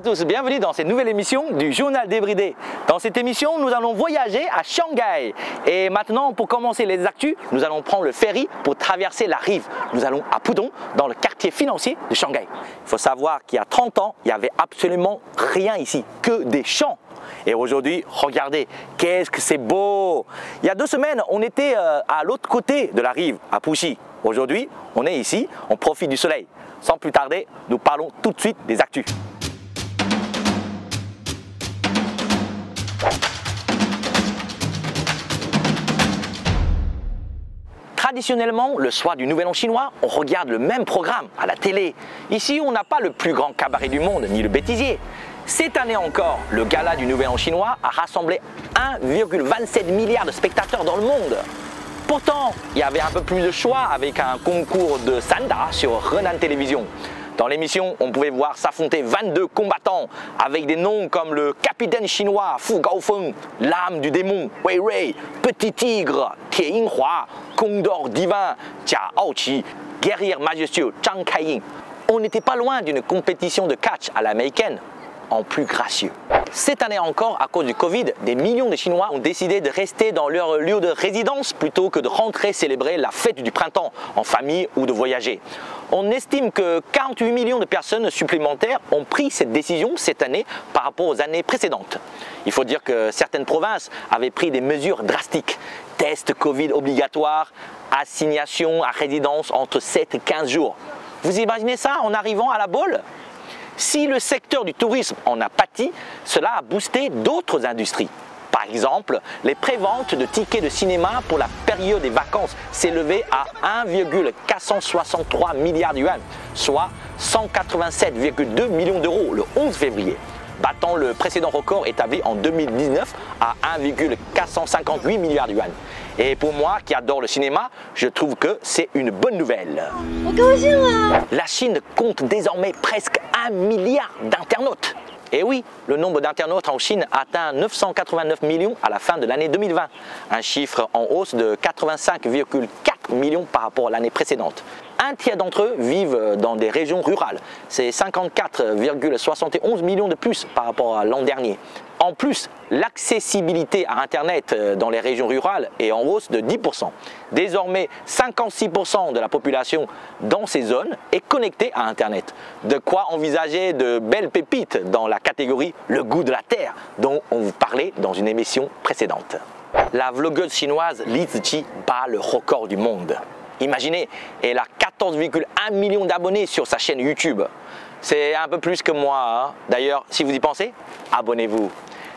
à tous, bienvenue dans cette nouvelle émission du Journal débridé. Dans cette émission, nous allons voyager à Shanghai. Et maintenant, pour commencer les actus, nous allons prendre le ferry pour traverser la rive. Nous allons à Pudong, dans le quartier financier de Shanghai. Il faut savoir qu'il y a 30 ans, il n'y avait absolument rien ici, que des champs. Et aujourd'hui, regardez, qu'est-ce que c'est beau! Il y a 2 semaines, on était à l'autre côté de la rive, à Puxi. Aujourd'hui, on est ici, on profite du soleil. Sans plus tarder, nous parlons tout de suite des actus. Traditionnellement, le soir du Nouvel An chinois, on regarde le même programme à la télé. Ici, on n'a pas le plus grand cabaret du monde, ni le bêtisier. Cette année encore, le gala du Nouvel An chinois a rassemblé 1,27 milliard de spectateurs dans le monde. Pourtant, il y avait un peu plus de choix avec un concours de Sanda sur Renan Télévision. Dans l'émission, on pouvait voir s'affronter 22 combattants avec des noms comme le capitaine chinois Fu Gaofeng, l'âme du démon Wei Rui, Petit Tigre Tie Yinghua, Condor divin Jia Aoqi, guerrier majestueux Zhang Kaiyin. On n'était pas loin d'une compétition de catch à l'américaine, en plus gracieux. Cette année encore, à cause du Covid, des millions de Chinois ont décidé de rester dans leur lieu de résidence plutôt que de rentrer célébrer la fête du printemps en famille ou de voyager. On estime que 48 millions de personnes supplémentaires ont pris cette décision cette année par rapport aux années précédentes. Il faut dire que certaines provinces avaient pris des mesures drastiques. Tests Covid obligatoires, assignation à résidence entre 7 et 15 jours. Vous imaginez ça en arrivant à la Baule ? Si le secteur du tourisme en a pâti, cela a boosté d'autres industries. Par exemple, les préventes de tickets de cinéma pour la période des vacances s'élevaient à 1,463 milliards de yuan, soit 187,2 millions d'euros le 11 février, battant le précédent record établi en 2019 à 1,458 milliards de yuan. Et pour moi qui adore le cinéma, je trouve que c'est une bonne nouvelle. La Chine compte désormais presque 1 milliard d'internautes. Et oui, le nombre d'internautes en Chine atteint 989 millions à la fin de l'année 2020, un chiffre en hausse de 85,4 millions par rapport à l'année précédente. Un tiers d'entre eux vivent dans des régions rurales, c'est 54,71 millions de plus par rapport à l'an dernier. En plus, l'accessibilité à Internet dans les régions rurales est en hausse de 10%. Désormais, 56% de la population dans ces zones est connectée à Internet. De quoi envisager de belles pépites dans la catégorie « Le goût de la terre » dont on vous parlait dans une émission précédente. La vlogueuse chinoise Li Ziqi bat le record du monde. Imaginez, elle a 14,1 millions d'abonnés sur sa chaîne YouTube. C'est un peu plus que moi, hein. D'ailleurs, si vous y pensez, abonnez-vous.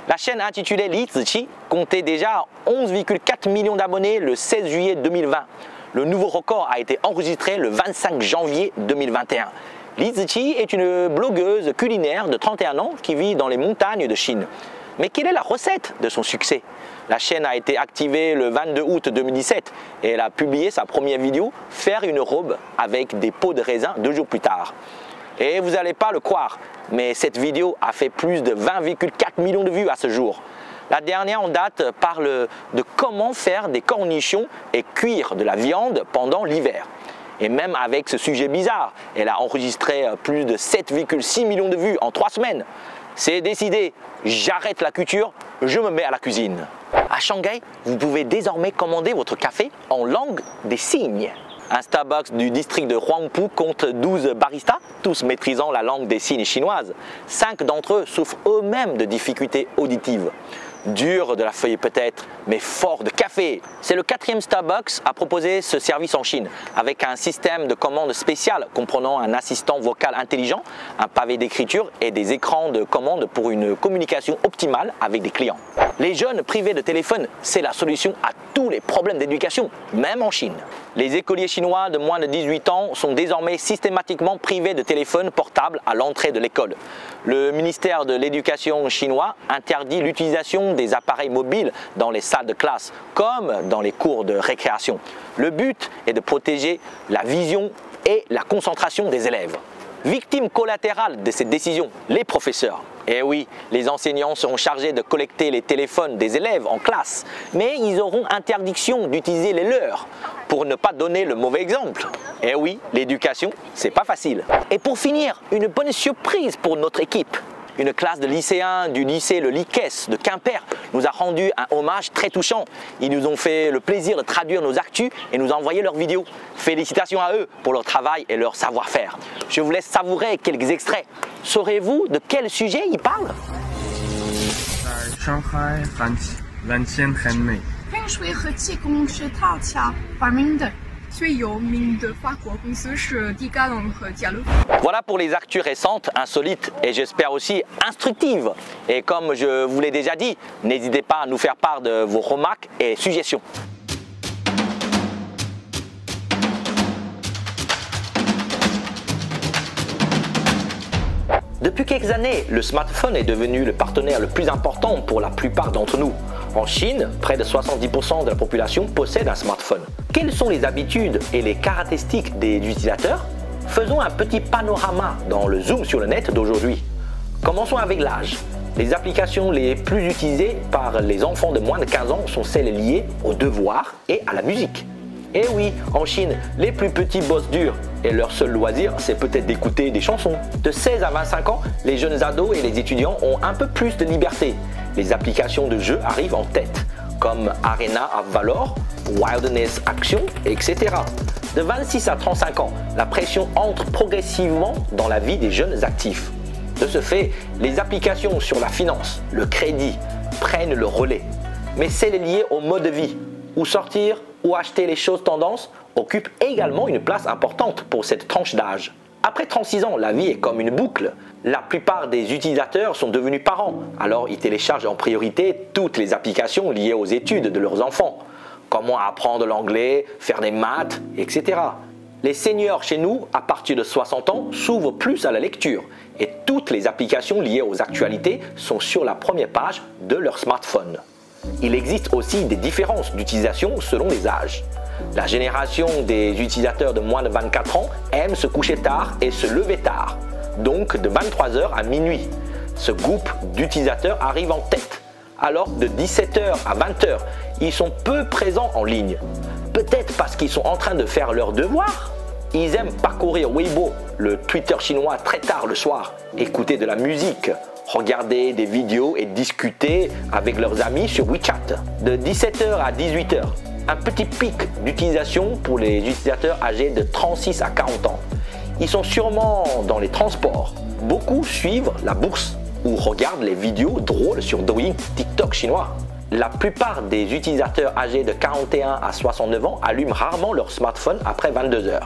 La chaîne intitulée Li Ziqi comptait déjà 11,4 millions d'abonnés le 16 juillet 2020. Le nouveau record a été enregistré le 25 janvier 2021. Li Ziqi est une blogueuse culinaire de 31 ans qui vit dans les montagnes de Chine. Mais quelle est la recette de son succès? La chaîne a été activée le 22 août 2017 et elle a publié sa première vidéo « Faire une robe avec des peaux de raisin 2 jours plus tard ». Et vous n'allez pas le croire, mais cette vidéo a fait plus de 20,4 millions de vues à ce jour. La dernière en date parle de comment faire des cornichons et cuire de la viande pendant l'hiver. Et même avec ce sujet bizarre, elle a enregistré plus de 7,6 millions de vues en 3 semaines. C'est décidé, j'arrête la culture, je me mets à la cuisine. À Shanghai, vous pouvez désormais commander votre café en langue des signes. Un Starbucks du district de Huangpu compte 12 baristas, tous maîtrisant la langue des signes chinoise. 5 d'entre eux souffrent eux-mêmes de difficultés auditives. Dur de la feuille peut-être, mais fort de café. C'est le 4e Starbucks à proposer ce service en Chine, avec un système de commande spécial comprenant un assistant vocal intelligent, un pavé d'écriture et des écrans de commande pour une communication optimale avec des clients. Les jeunes privés de téléphone, c'est la solution à tous les problèmes d'éducation, même en Chine. Les écoliers chinois de moins de 18 ans sont désormais systématiquement privés de téléphone portable à l'entrée de l'école. Le ministère de l'Éducation chinois interdit l'utilisation des appareils mobiles dans les salles de classe, comme dans les cours de récréation. Le but est de protéger la vision et la concentration des élèves. Victimes collatérales de cette décision, les professeurs. Et oui, les enseignants seront chargés de collecter les téléphones des élèves en classe, mais ils auront interdiction d'utiliser les leurs pour ne pas donner le mauvais exemple. Et oui, l'éducation, c'est pas facile. Et pour finir, une bonne surprise pour notre équipe. une classe de lycéens du lycée Le Liquès de Quimper nous a rendu un hommage très touchant. Ils nous ont fait le plaisir de traduire nos actus et nous envoyer leurs vidéos. Félicitations à eux pour leur travail et leur savoir-faire. Je vous laisse savourer quelques extraits. Saurez-vous de quel sujet ils parlent? 上海蓝天很美。喷水和气功是他家发明的。最有名的法国公司是迪卡侬和家乐福。 Voilà pour les actus récentes, insolites et j'espère aussi instructives. Et comme je vous l'ai déjà dit, n'hésitez pas à nous faire part de vos remarques et suggestions. Depuis quelques années, le smartphone est devenu le partenaire le plus important pour la plupart d'entre nous. En Chine, près de 70% de la population possède un smartphone. Quelles sont les habitudes et les caractéristiques des utilisateurs? Faisons un petit panorama dans le zoom sur le net d'aujourd'hui. Commençons avec l'âge. Les applications les plus utilisées par les enfants de moins de 15 ans sont celles liées aux devoirs et à la musique. Et oui, en Chine, les plus petits bossent dur et leur seul loisir, c'est peut-être d'écouter des chansons. De 16 à 25 ans, les jeunes ados et les étudiants ont un peu plus de liberté. Les applications de jeux arrivent en tête, comme Arena of Valor, Wilderness Action, etc. De 26 à 35 ans, la pression entre progressivement dans la vie des jeunes actifs. De ce fait, les applications sur la finance, le crédit, prennent le relais. Mais celles liées au mode de vie, ou sortir, ou acheter les choses tendances, occupent également une place importante pour cette tranche d'âge. Après 36 ans, la vie est comme une boucle. La plupart des utilisateurs sont devenus parents, alors ils téléchargent en priorité toutes les applications liées aux études de leurs enfants. Comment apprendre l'anglais, faire des maths, etc. Les seniors chez nous, à partir de 60 ans, s'ouvrent plus à la lecture et toutes les applications liées aux actualités sont sur la première page de leur smartphone. Il existe aussi des différences d'utilisation selon les âges. La génération des utilisateurs de moins de 24 ans aime se coucher tard et se lever tard, donc de 23h à minuit. Ce groupe d'utilisateurs arrive en tête, alors de 17h à 20h, ils sont peu présents en ligne. Peut-être parce qu'ils sont en train de faire leurs devoirs. Ils aiment parcourir Weibo, le Twitter chinois, très tard le soir, écouter de la musique, regarder des vidéos et discuter avec leurs amis sur WeChat. De 17h à 18h, un petit pic d'utilisation pour les utilisateurs âgés de 36 à 40 ans. Ils sont sûrement dans les transports. Beaucoup suivent la bourse ou regardent les vidéos drôles sur Douyin, TikTok chinois. La plupart des utilisateurs âgés de 41 à 69 ans allument rarement leur smartphone après 22h.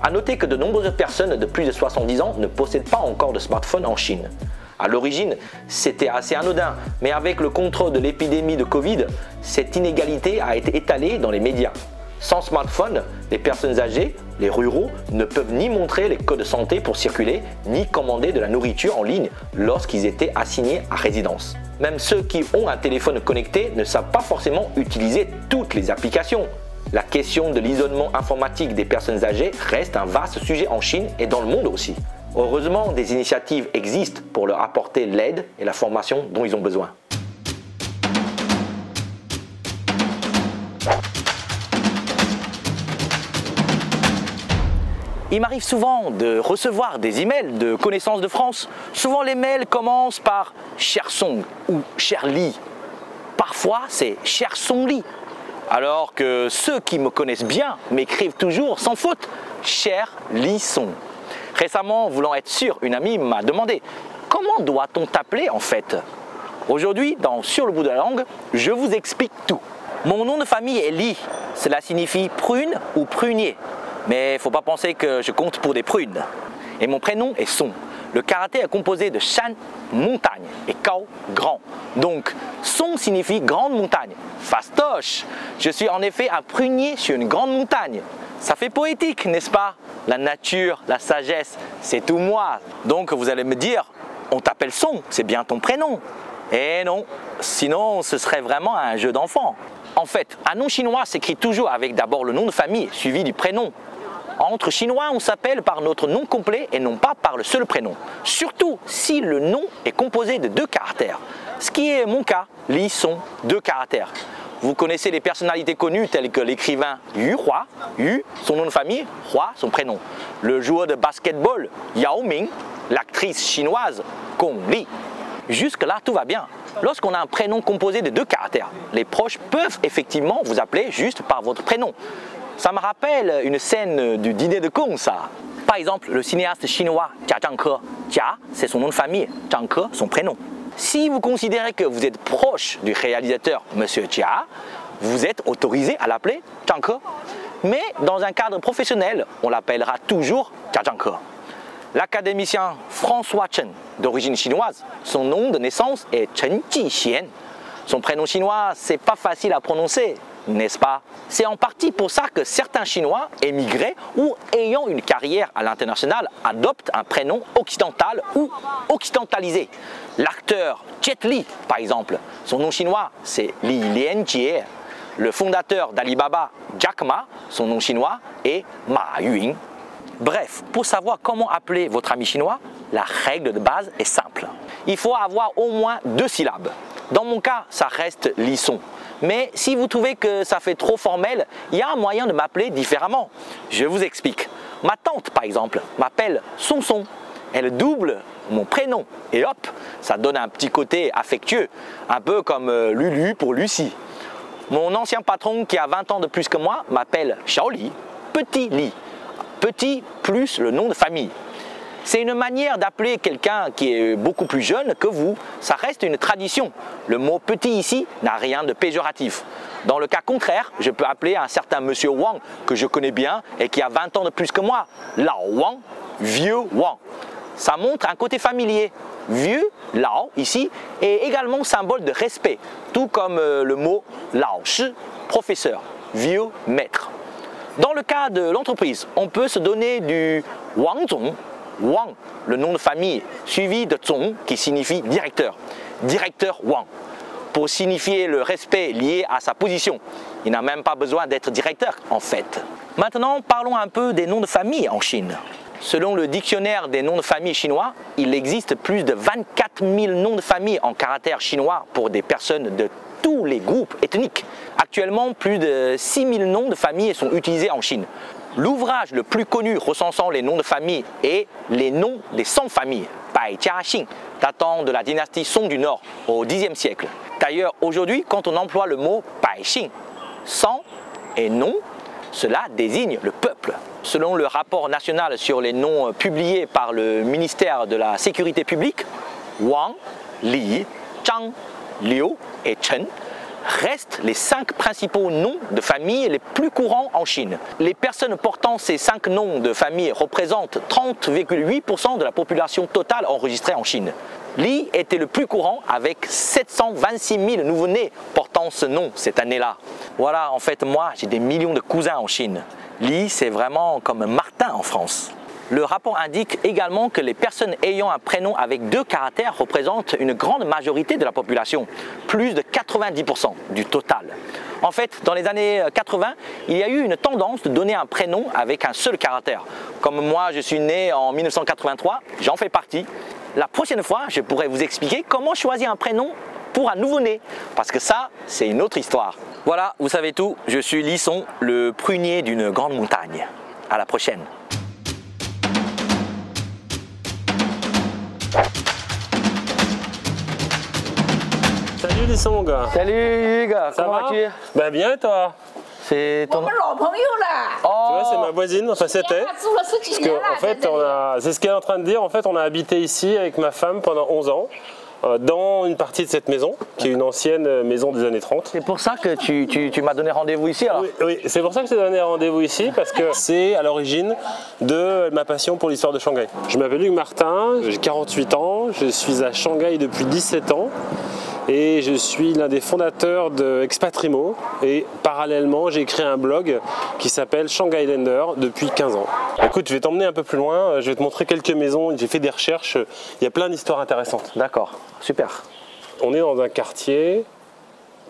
A noter que de nombreuses personnes de plus de 70 ans ne possèdent pas encore de smartphone en Chine. À l'origine, c'était assez anodin, mais avec le contrôle de l'épidémie de Covid, cette inégalité a été étalée dans les médias. Sans smartphone, les personnes âgées, les ruraux, ne peuvent ni montrer les codes de santé pour circuler, ni commander de la nourriture en ligne lorsqu'ils étaient assignés à résidence. Même ceux qui ont un téléphone connecté ne savent pas forcément utiliser toutes les applications. La question de l'isolement informatique des personnes âgées reste un vaste sujet en Chine et dans le monde aussi. Heureusement, des initiatives existent pour leur apporter l'aide et la formation dont ils ont besoin. Il m'arrive souvent de recevoir des emails de connaissances de France. Souvent les mails commencent par « Cher Song » ou « Cher Li ». Parfois c'est « Cher Song Li ». Alors que ceux qui me connaissent bien m'écrivent toujours sans faute « Cher Li Song ». Récemment, voulant être sûr, une amie m'a demandé « Comment doit-on t'appeler en fait ?» Aujourd'hui, dans Sur le bout de la langue, je vous explique tout. Mon nom de famille est Li, cela signifie prune ou prunier. Mais il ne faut pas penser que je compte pour des prunes. Et mon prénom est Song. Le caractère est composé de Shan, montagne, et Kao, grand. Donc, Song signifie grande montagne. Fastoche! Je suis en effet un prunier sur une grande montagne. Ça fait poétique, n'est-ce pas? La nature, la sagesse, c'est tout moi. Donc vous allez me dire, on t'appelle Song, c'est bien ton prénom. Eh non, sinon ce serait vraiment un jeu d'enfant. En fait, un nom chinois s'écrit toujours avec d'abord le nom de famille suivi du prénom. Entre chinois, on s'appelle par notre nom complet et non pas par le seul prénom. Surtout si le nom est composé de 2 caractères. Ce qui est mon cas, Li Song, 2 caractères. Vous connaissez les personnalités connues telles que l'écrivain Yu Hua, Yu, son nom de famille, Hua, son prénom. Le joueur de basketball Yao Ming, l'actrice chinoise Gong Li. Jusque-là, tout va bien. Lorsqu'on a un prénom composé de 2 caractères, les proches peuvent effectivement vous appeler juste par votre prénom. Ça me rappelle une scène du dîner de cons, ça. Par exemple, le cinéaste chinois Jia Zhangke. Jia, c'est son nom de famille, Zhangke, son prénom. Si vous considérez que vous êtes proche du réalisateur Monsieur Jia, vous êtes autorisé à l'appeler Zhangke. Mais dans un cadre professionnel, on l'appellera toujours Jia Zhangke. L'académicien François Chen, d'origine chinoise, son nom de naissance est Chen Jixian. Son prénom chinois, c'est pas facile à prononcer, n'est-ce pas? C'est en partie pour ça que certains Chinois émigrés ou ayant une carrière à l'international adoptent un prénom occidental ou occidentalisé. L'acteur Jet Li, par exemple, son nom chinois, c'est Li Lianjie. Le fondateur d'Alibaba, Jack Ma, son nom chinois est Ma Yun. Bref, pour savoir comment appeler votre ami chinois, la règle de base est simple. Il faut avoir au moins 2 syllabes. Dans mon cas, ça reste Lisson. Mais si vous trouvez que ça fait trop formel, il y a un moyen de m'appeler différemment. Je vous explique. Ma tante, par exemple, m'appelle Sonson. Elle double mon prénom. Et hop, ça donne un petit côté affectueux. Un peu comme Lulu pour Lucie. Mon ancien patron, qui a 20 ans de plus que moi, m'appelle Xiaoli, Petit Li. Petit plus le nom de famille. C'est une manière d'appeler quelqu'un qui est beaucoup plus jeune que vous. Ça reste une tradition. Le mot petit ici n'a rien de péjoratif. Dans le cas contraire, je peux appeler un certain monsieur Wang que je connais bien et qui a 20 ans de plus que moi. Lao Wang, vieux Wang. Ça montre un côté familier. Vieux, Lao ici, est également symbole de respect. Tout comme le mot Lao Shi, professeur, vieux maître. Dans le cas de l'entreprise, on peut se donner du Wang Zong, Wang, le nom de famille, suivi de Zong qui signifie directeur. Directeur Wang, pour signifier le respect lié à sa position. Il n'a même pas besoin d'être directeur en fait. Maintenant, parlons un peu des noms de famille en Chine. Selon le dictionnaire des noms de famille chinois, il existe plus de 24 000 noms de famille en caractère chinois pour des personnes de tous les groupes ethniques. Actuellement, plus de 6 000 noms de famille sont utilisés en Chine. L'ouvrage le plus connu recensant les noms de famille est Les noms des 100 familles, Bai Jia Xing, datant de la dynastie Song du Nord au Xe siècle. D'ailleurs, aujourd'hui, quand on emploie le mot Bai Xing, 100 et nom, cela désigne le peuple. Selon le rapport national sur les noms publié par le ministère de la Sécurité publique, Wang, Li, Zhang, Liu et Chen restent les 5 principaux noms de famille les plus courants en Chine. Les personnes portant ces 5 noms de famille représentent 30,8% de la population totale enregistrée en Chine. Li était le plus courant avec 726 000 nouveau-nés portant ce nom cette année-là. Voilà, en fait, moi, j'ai des millions de cousins en Chine. Li, c'est vraiment comme Martin en France. Le rapport indique également que les personnes ayant un prénom avec 2 caractères représentent une grande majorité de la population, plus de 90% du total. En fait, dans les années 80, il y a eu une tendance de donner un prénom avec un seul caractère. Comme moi, je suis né en 1983, j'en fais partie. La prochaine fois, je pourrai vous expliquer comment choisir un prénom pour un nouveau-né, parce que ça, c'est une autre histoire. Voilà, vous savez tout, je suis Lisson, le prunier d'une grande montagne. À la prochaine. Salut Lisson mon gars. Salut Hugues, comment vas-tu? Ben bien et toi? C'est ton... 我们老朋友了。 Tu vois, c'est ma voisine, enfin c'était. 住了十几 Parce 年了。 que, en fait, c'est ce qu'elle est en train de dire. En fait, on a habité ici avec ma femme pendant 11 ans, dans une partie de cette maison, qui est une ancienne maison des années 30. C'est pour ça que tu m'as donné rendez-vous ici alors? Oui, oui, c'est pour ça que je t'ai donné rendez-vous ici, parce que c'est à l'origine de ma passion pour l'histoire de Shanghai. Je m'appelle Hugues Martin, j'ai 48 ans, je suis à Shanghai depuis 17 ans. Et je suis l'un des fondateurs de Expatrimo et parallèlement j'ai créé un blog qui s'appelle Shanghai Lander depuis 15 ans. Écoute, je vais t'emmener un peu plus loin, je vais te montrer quelques maisons, j'ai fait des recherches, il y a plein d'histoires intéressantes. D'accord, super. On est dans un quartier,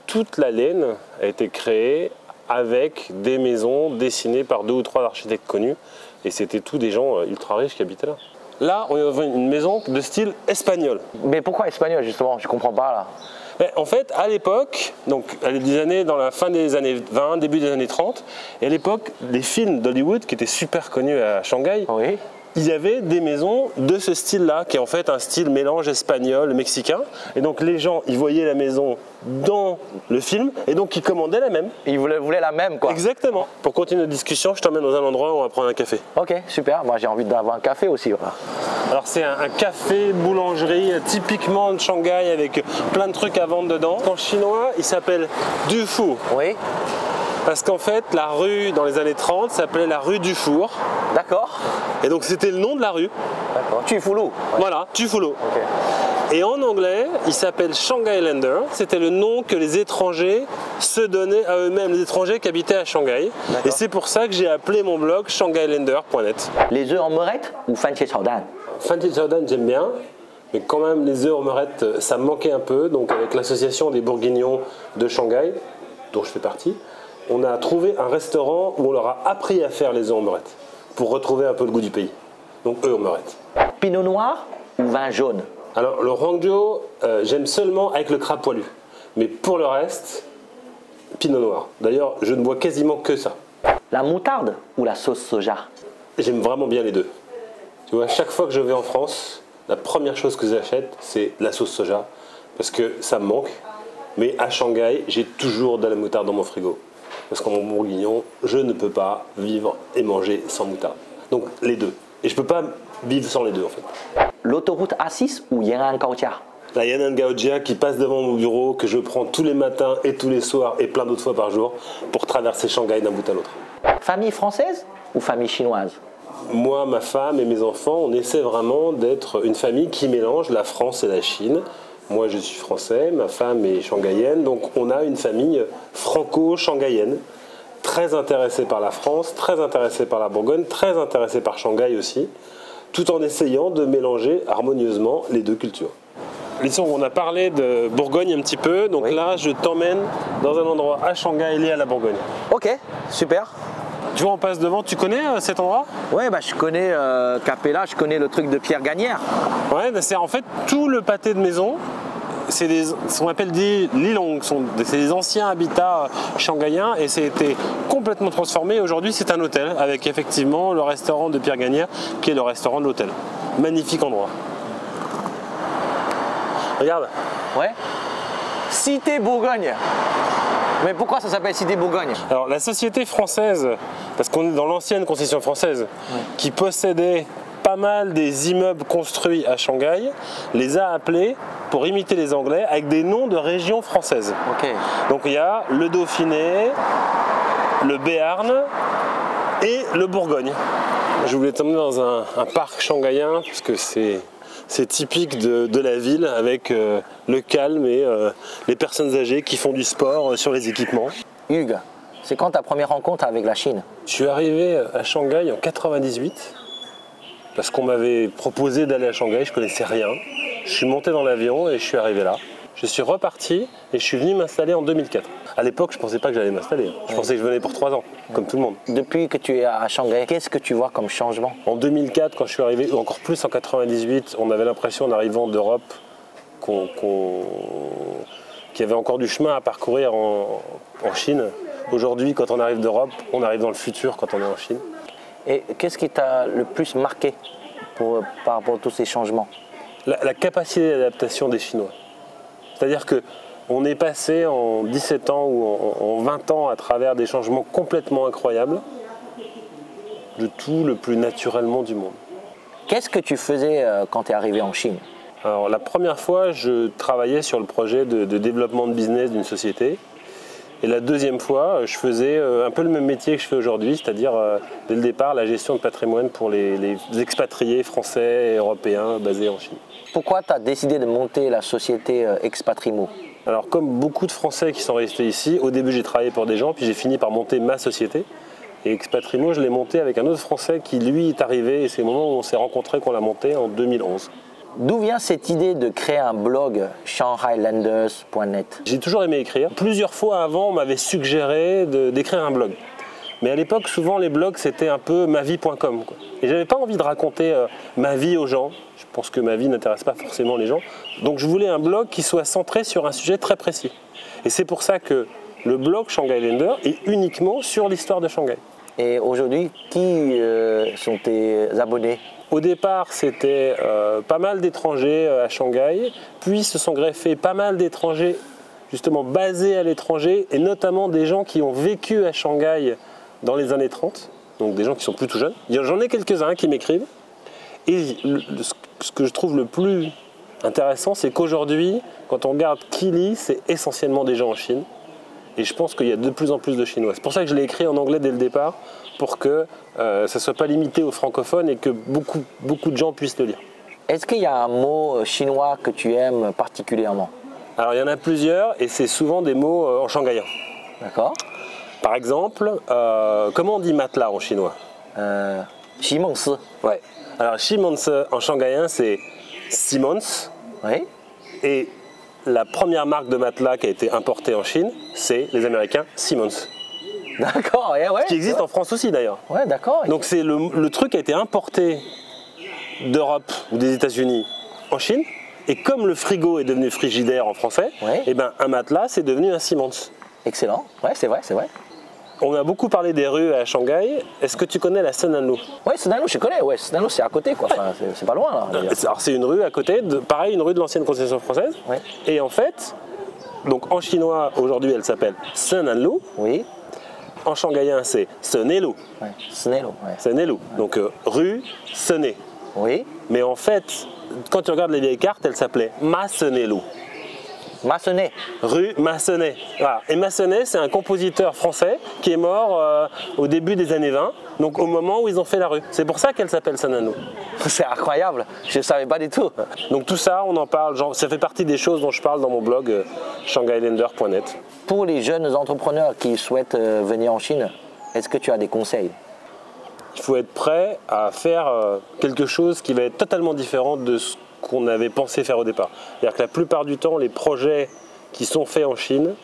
toute la laine a été créée avec des maisons dessinées par 2 ou 3 architectes connus et c'était tous des gens ultra riches qui habitaient là. Là, on est dans une maison de style espagnol. Mais pourquoi espagnol justement? Je comprends pas là. Mais en fait, à l'époque, donc dans la fin des années 20, début des années 30, et à l'époque, les films d'Hollywood qui étaient super connus à Shanghai, Oui. il y avait des maisons de ce style-là, qui est en fait un style mélange espagnol, mexicain. Et donc les gens, ils voyaient la maison dans le film, et donc ils commandaient la même. Ils voulaient la même, quoi. Exactement. Pour continuer notre discussion, je t'emmène dans un endroit où on va prendre un café. Ok, super. Moi, j'ai envie d'avoir un café aussi. Voilà. Alors c'est un café boulangerie typiquement de Shanghai avec plein de trucs à vendre dedans. En chinois, il s'appelle Du Fu. Oui. Parce qu'en fait, la rue dans les années 30 s'appelait la rue du Four. D'accord. Et donc c'était le nom de la rue. D'accord. Tu es foulou. Voilà, Du Fu. Ok. Et en anglais, il s'appelle Shanghailander. C'était le nom que les étrangers se donnaient à eux-mêmes, les étrangers qui habitaient à Shanghai. Et c'est pour ça que j'ai appelé mon blog shanghailander.net. Les œufs en meurette ou fan chao dan? Fan chao dan, j'aime bien. Mais quand même, les œufs en meurette, ça me manquait un peu. Donc avec l'association des Bourguignons de Shanghai, dont je fais partie, on a trouvé un restaurant où on leur a appris à faire les œufs en meurette pour retrouver un peu le goût du pays. Donc œufs en meurette. Pinot noir ou vin jaune? Alors le Huangzhou, j'aime seulement avec le crabe poilu. Mais pour le reste, Pinot noir. D'ailleurs, je ne bois quasiment que ça. La moutarde ou la sauce soja? J'aime vraiment bien les deux. Tu vois, chaque fois que je vais en France, la première chose que j'achète, c'est la sauce soja. Parce que ça me manque. Mais à Shanghai, j'ai toujours de la moutarde dans mon frigo. Parce qu'en bourguignon, je ne peux pas vivre et manger sans moutarde. Donc les deux. Et je ne peux pas vivre sans les deux en fait. L'autoroute A6 ou Yan'an Gaojia? La Yan'an Gaojia qui passe devant mon bureau, que je prends tous les matins et tous les soirs et plein d'autres fois par jour pour traverser Shanghai d'un bout à l'autre. Famille française ou famille chinoise? Moi, ma femme et mes enfants, on essaie vraiment d'être une famille qui mélange la France et la Chine. Moi, je suis français, ma femme est shanghaïenne, donc on a une famille franco-shanghaïenne, très intéressée par la France, très intéressée par la Bourgogne, très intéressée par Shanghai aussi, tout en essayant de mélanger harmonieusement les deux cultures. Lisson, on a parlé de Bourgogne un petit peu, donc oui. Là, je t'emmène dans un endroit à Shanghai lié à la Bourgogne. Ok, super. Tu vois, on passe devant, tu connais cet endroit? Ouais, bah, je connais Capella, je connais le truc de Pierre Gagnère. Ouais, bah, c'est en fait tout le pâté de maison. C'est ce qu'on appelle des lilong, c'est des anciens habitats shanghaïens et ça a été complètement transformé. Aujourd'hui, c'est un hôtel avec effectivement le restaurant de Pierre Gagnère qui est le restaurant de l'hôtel. Magnifique endroit. Regarde. Ouais. Cité Bourgogne. Mais pourquoi ça s'appelle Cité Bourgogne? Alors la société française, parce qu'on est dans l'ancienne concession française, qui possédait pas mal des immeubles construits à Shanghai, les a appelés pour imiter les Anglais avec des noms de régions françaises. Ok. Donc il y a le Dauphiné, le Béarn et le Bourgogne. Je voulais t'emmener dans un parc shanghaïen parce que c'est typique de la ville avec le calme et les personnes âgées qui font du sport sur les équipements. Hugues, c'est quand ta première rencontre avec la Chine? Je suis arrivé à Shanghai en 98 parce qu'on m'avait proposé d'aller à Shanghai, je connaissais rien. Je suis monté dans l'avion et je suis arrivé là. Je suis reparti et je suis venu m'installer en 2004. À l'époque, je ne pensais pas que j'allais m'installer. Je pensais que je venais pour 3 ans, comme tout le monde. Depuis que tu es à Shanghai, qu'est-ce que tu vois comme changement? En 2004, quand je suis arrivé, ou encore plus en 98, on avait l'impression en arrivant d'Europe qu'il y avait encore du chemin à parcourir en Chine. Aujourd'hui, quand on arrive d'Europe, on arrive dans le futur quand on est en Chine. Et qu'est-ce qui t'a le plus marqué par rapport à tous ces changements? La capacité d'adaptation des Chinois. C'est-à-dire qu'on est passé en 17 ans ou en 20 ans à travers des changements complètement incroyables, de tout le plus naturellement du monde. Qu'est-ce que tu faisais quand tu es arrivé en Chine? Alors la première fois, je travaillais sur le projet de développement de business d'une société. Et la deuxième fois, je faisais un peu le même métier que je fais aujourd'hui, c'est-à-dire dès le départ la gestion de patrimoine pour les expatriés français et européens basés en Chine. Pourquoi tu as décidé de monter la société Expatrimo? Alors comme beaucoup de Français qui sont restés ici, au début j'ai travaillé pour des gens, puis j'ai fini par monter ma société. Et Expatrimo, je l'ai monté avec un autre Français qui lui est arrivé, et c'est le moment où on s'est rencontrés qu'on l'a monté en 2011. D'où vient cette idée de créer un blog shanghailanders.net? J'ai toujours aimé écrire. Plusieurs fois avant, on m'avait suggéré d'écrire un blog. Mais à l'époque, souvent les blogs, c'était un peu mavie.com. Et j'avais pas envie de raconter ma vie aux gens. Je pense que ma vie n'intéresse pas forcément les gens. Donc je voulais un blog qui soit centré sur un sujet très précis. Et c'est pour ça que le blog Shanghailander est uniquement sur l'histoire de Shanghai. Et aujourd'hui, qui sont tes abonnés? Au départ, c'était pas mal d'étrangers à Shanghai, puis se sont greffés pas mal d'étrangers justement basés à l'étranger, et notamment des gens qui ont vécu à Shanghai dans les années 30, donc des gens qui sont plutôt jeunes. J'en ai quelques-uns qui m'écrivent, et ce que je trouve le plus intéressant, c'est qu'aujourd'hui, quand on regarde qui lit, c'est essentiellement des gens en Chine, et je pense qu'il y a de plus en plus de Chinois. C'est pour ça que je l'ai écrit en anglais dès le départ, pour que ça ne soit pas limité aux francophones et que beaucoup de gens puissent le lire. Est-ce qu'il y a un mot chinois que tu aimes particulièrement? Alors il y en a plusieurs et c'est souvent des mots en shanghaïen. D'accord. Par exemple, comment on dit matelas en chinois? Ximengsi. Ouais. Alors Ximengsi en shanghaïen c'est Siemens. Oui. Et la première marque de matelas qui a été importée en Chine, c'est les Américains Siemens. D'accord, ouais. Qui existe en France aussi d'ailleurs. Ouais, d'accord. Donc c'est le truc qui a été importé d'Europe ou des États-Unis en Chine. Et comme le frigo est devenu frigidaire en français, ouais. Et ben un matelas c'est devenu un Siemens. Excellent, ouais, c'est vrai, c'est vrai. On a beaucoup parlé des rues à Shanghai. Est-ce que tu connais la Senanlu? Ouais, Senanlu, je connais. Ouais, Senanlu, c'est à côté, quoi. Enfin, c'est pas loin, là. Alors c'est une rue à côté, pareil, une rue de l'ancienne concession française. Ouais. Et en fait, donc en chinois aujourd'hui, elle s'appelle Senanlu. Oui. En shanghaïen, c'est Senelu. Ouais. Senelu, ouais. Senelu. Ouais. Donc rue Sené. Oui. Mais en fait, quand tu regardes les vieilles cartes, elle s'appelait Massenelu. Massenet. Rue Massenet. Voilà. Et Massenet, c'est un compositeur français qui est mort au début des années 20, donc au moment où ils ont fait la rue. C'est pour ça qu'elle s'appelle Senanlu. C'est incroyable, je ne savais pas du tout. Donc tout ça, on en parle, genre, ça fait partie des choses dont je parle dans mon blog shanghailander.net. Pour les jeunes entrepreneurs qui souhaitent venir en Chine, est-ce que tu as des conseils? Il faut être prêt à faire quelque chose qui va être totalement différent de ce qu'on avait pensé faire au départ. C'est-à-dire que la plupart du temps, les projets qui sont faits en Chine,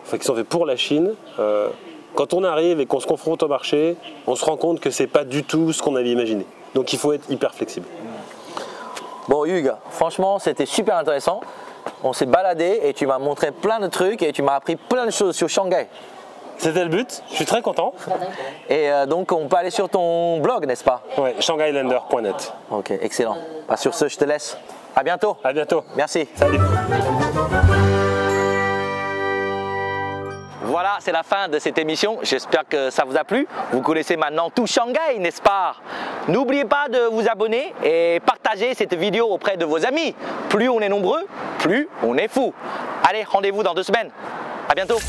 enfin qui sont faits pour la Chine, quand on arrive et qu'on se confronte au marché, on se rend compte que c'est pas du tout ce qu'on avait imaginé. Donc il faut être hyper flexible. Bon Hugues, franchement c'était super intéressant. On s'est baladé et tu m'as montré plein de trucs et tu m'as appris plein de choses sur Shanghai. C'était le but, je suis très content. Et donc on peut aller sur ton blog, n'est-ce pas? Oui, shanghailander.net. Ok, excellent. Bah, sur ce, je te laisse. À bientôt. À bientôt. Merci. Salut. Voilà, c'est la fin de cette émission. J'espère que ça vous a plu. Vous connaissez maintenant tout Shanghai, n'est-ce pas? N'oubliez pas de vous abonner et partager cette vidéo auprès de vos amis. Plus on est nombreux, plus on est fou. Allez, rendez-vous dans 2 semaines. À bientôt.